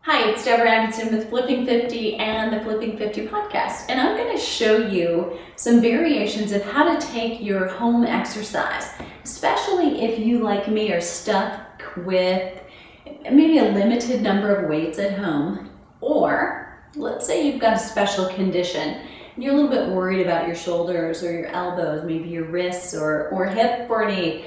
Hi, it's Deborah Atkinson with Flipping 50 and the Flipping 50 podcast, and I'm going to show you some variations of how to take your home exercise, especially if you, like me, are stuck with maybe a limited number of weights at home, or let's say you've got a special condition and you're a little bit worried about your shoulders or your elbows, maybe your wrists or hip or knee,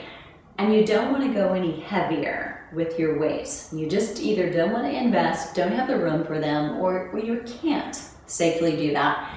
and you don't want to go any heavier with your weights. You just either don't want to invest, don't have the room for them, or you can't safely do that.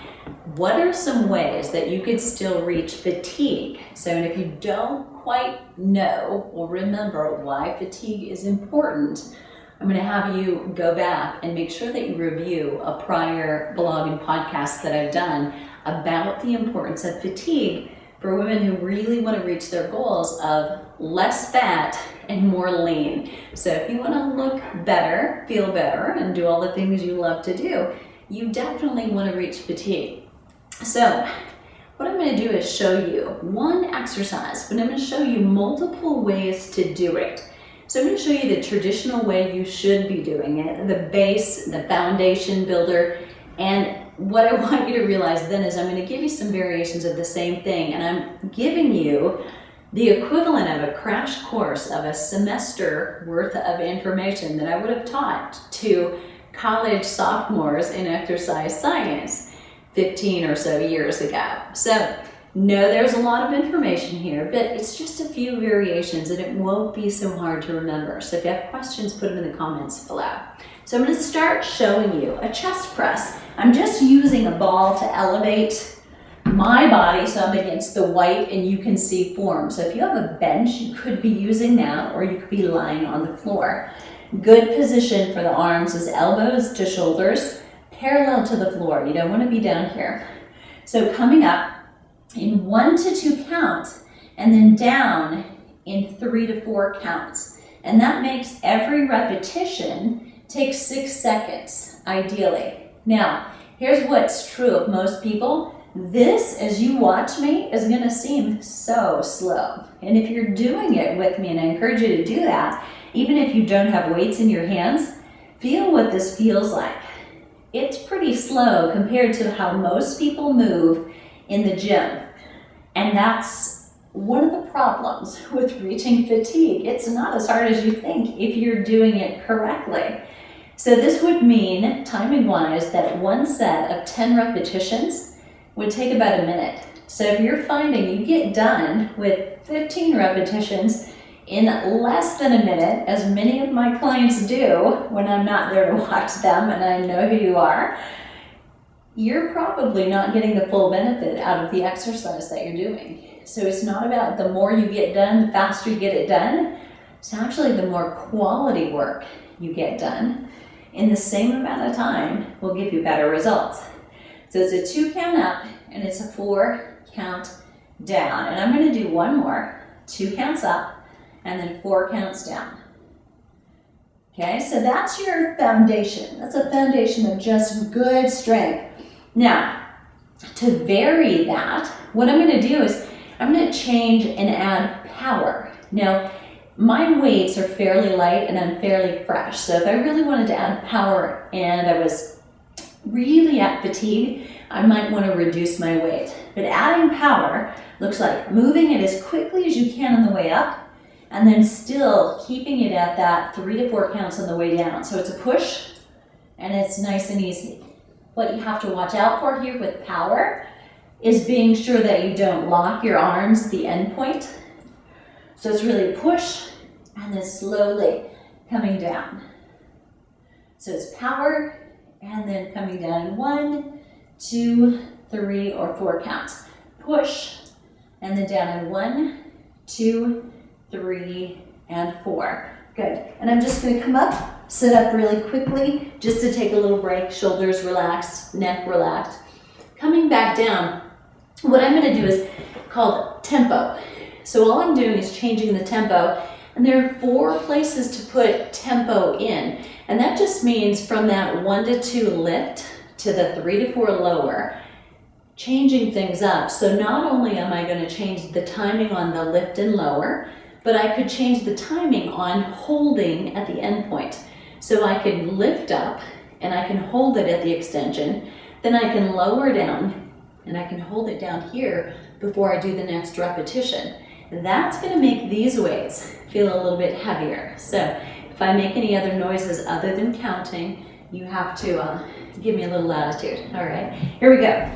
What are some ways that you could still reach fatigue? So if you don't quite know or remember why fatigue is important, I'm going to have you go back and make sure that you review a prior blog and podcast that I've done about the importance of fatigue for women who really want to reach their goals of less fat and more lean. So if you want to look better, feel better, and do all the things you love to do, you definitely want to reach fatigue. So what I'm going to do is show you one exercise, but I'm going to show you multiple ways to do it. So I'm going to show you the traditional way you should be doing it, the base, the foundation builder, and what I want you to realize then is I'm going to give you some variations of the same thing, and I'm giving you the equivalent of a crash course of a semester worth of information that I would have taught to college sophomores in exercise science 15 or so years ago. So no, there's a lot of information here, but it's just a few variations and it won't be so hard to remember. So if you have questions, put them in the comments below. So I'm going to start showing you a chest press. I'm just using a ball to elevate my body so I'm against the white and you can see form. So if you have a bench, you could be using that, or you could be lying on the floor. Good position for the arms is elbows to shoulders, parallel to the floor. You don't want to be down here. So coming up in 1 to 2 counts, and then down in 3 to 4 counts. And that makes every repetition take 6 seconds, ideally. Now, here's what's true of most people. This, as you watch me, is going to seem so slow. And if you're doing it with me, and I encourage you to do that, even if you don't have weights in your hands, feel what this feels like. It's pretty slow compared to how most people move in the gym. And that's one of the problems with reaching fatigue. It's not as hard as you think if you're doing it correctly. So this would mean, timing-wise, that one set of 10 repetitions would take about a minute. So if you're finding you get done with 15 repetitions in less than a minute, as many of my clients do when I'm not there to watch them and I know who you are, you're probably not getting the full benefit out of the exercise that you're doing. So it's not about the more you get done, the faster you get it done. It's actually the more quality work you get done in the same amount of time will give you better results. So it's a 2 count up and it's a 4 count down. And I'm going to do one more, 2 counts up and then 4 counts down. Okay, so that's your foundation. That's a foundation of just good strength. Now, to vary that, what I'm going to do is I'm going to change and add power. Now, my weights are fairly light and I'm fairly fresh. So if I really wanted to add power and I was really at fatigue, I might want to reduce my weight. But adding power looks like moving it as quickly as you can on the way up and then still keeping it at that 3 to 4 counts on the way down. So it's a push and it's nice and easy. What you have to watch out for here with power is being sure that you don't lock your arms at the end point. So it's really push and then slowly coming down. So it's power and then coming down in 1, 2, 3, or 4 counts. Push and then down in 1, 2, 3, and 4. Good. And I'm just going to come up, sit up really quickly just to take a little break. Shoulders relaxed, neck relaxed. Coming back down, what I'm going to do is called tempo. So all I'm doing is changing the tempo, and there are 4 places to put tempo in. And that just means from that 1 to 2 lift to the 3 to 4 lower, changing things up. So not only am I going to change the timing on the lift and lower, but I could change the timing on holding at the end point. So I can lift up and I can hold it at the extension, then I can lower down and I can hold it down here before I do the next repetition. That's gonna make these weights feel a little bit heavier. So if I make any other noises other than counting, you have to give me a little latitude. All right, here we go.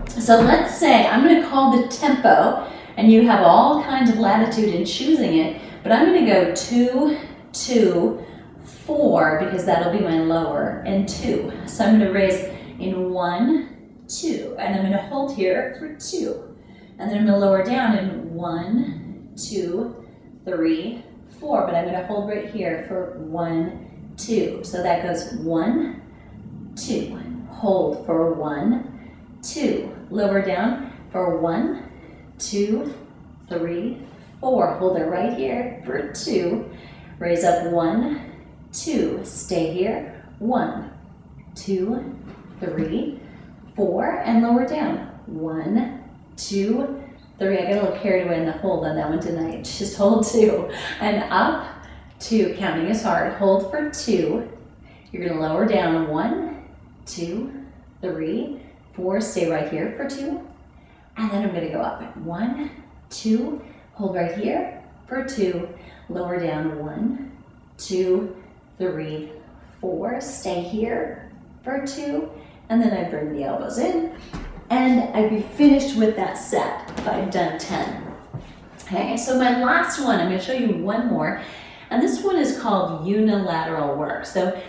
So let's say I'm gonna call the tempo, and you have all kinds of latitude in choosing it, but I'm gonna go 2, 2, 4, because that'll be my lower, and 2. So I'm gonna raise in 1, 2, and I'm gonna hold here for 2. And then I'm gonna lower down in 1, 2, 3, 4, but I'm gonna hold right here for 1, 2. So that goes 1, 2, hold for 1, 2, lower down for 1, 2, 3, 4. Hold it right here for 2. Raise up 1, 2. Stay here. 1, 2, 3, 4, and lower down. 1, 2, 3. I got a little carried away in the hold on that one tonight. Just hold 2. And up, 2. Counting is hard. Hold for 2. You're going to lower down. 1, 2, 3, 4. Stay right here for 2. And then I'm going to go up. 1, 2. Hold right here for 2. Lower down. 1, 2, 3, 4. Stay here for 2. And then I bring the elbows in. And I'd be finished with that set if I'd done 10. Okay, so my last one, I'm going to show you one more. And this one is called unilateral work. So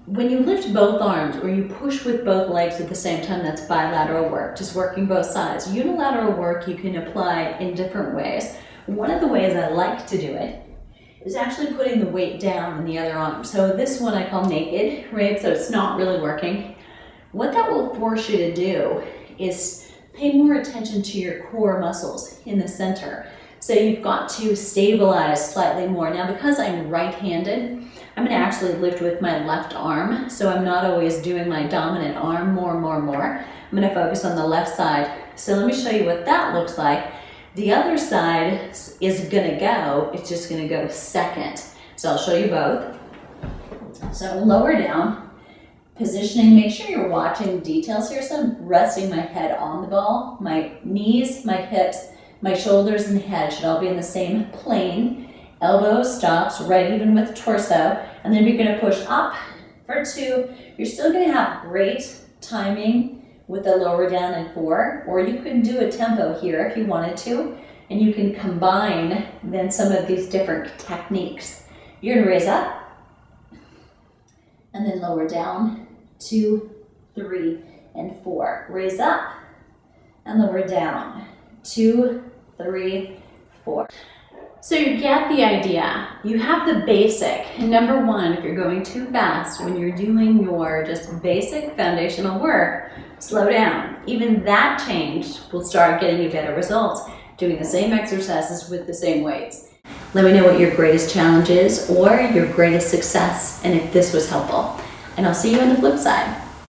when you lift both arms or you push with both legs at the same time, that's bilateral work, just working both sides. Unilateral work you can apply in different ways. One of the ways I like to do it is actually putting the weight down in the other arm. So this one I call naked, right? So it's not really working. What that will force you to do is pay more attention to your core muscles in the center. So you've got to stabilize slightly more. Now, because I'm right-handed, I'm gonna actually lift with my left arm, so I'm not always doing my dominant arm more. I'm gonna focus on the left side. So let me show you what that looks like. The other side is gonna go, it's just gonna go second. So I'll show you both. So lower down, positioning, make sure you're watching the details here. So I'm resting my head on the ball, my knees, my hips, my shoulders and head should all be in the same plane. Elbow stops right even with torso, and then you're going to push up for 2. You're still going to have great timing with the lower down and 4, or you can do a tempo here if you wanted to, and you can combine then some of these different techniques. You're going to raise up, and then lower down, 2, 3, and 4. Raise up, and lower down, 2, 3, 4. So you get the idea. You have the basic. And number one, if you're going too fast, when you're doing your just basic foundational work, slow down. Even that change will start getting you better results, doing the same exercises with the same weights. Let me know what your greatest challenge is or your greatest success, and if this was helpful. And I'll see you on the flip side.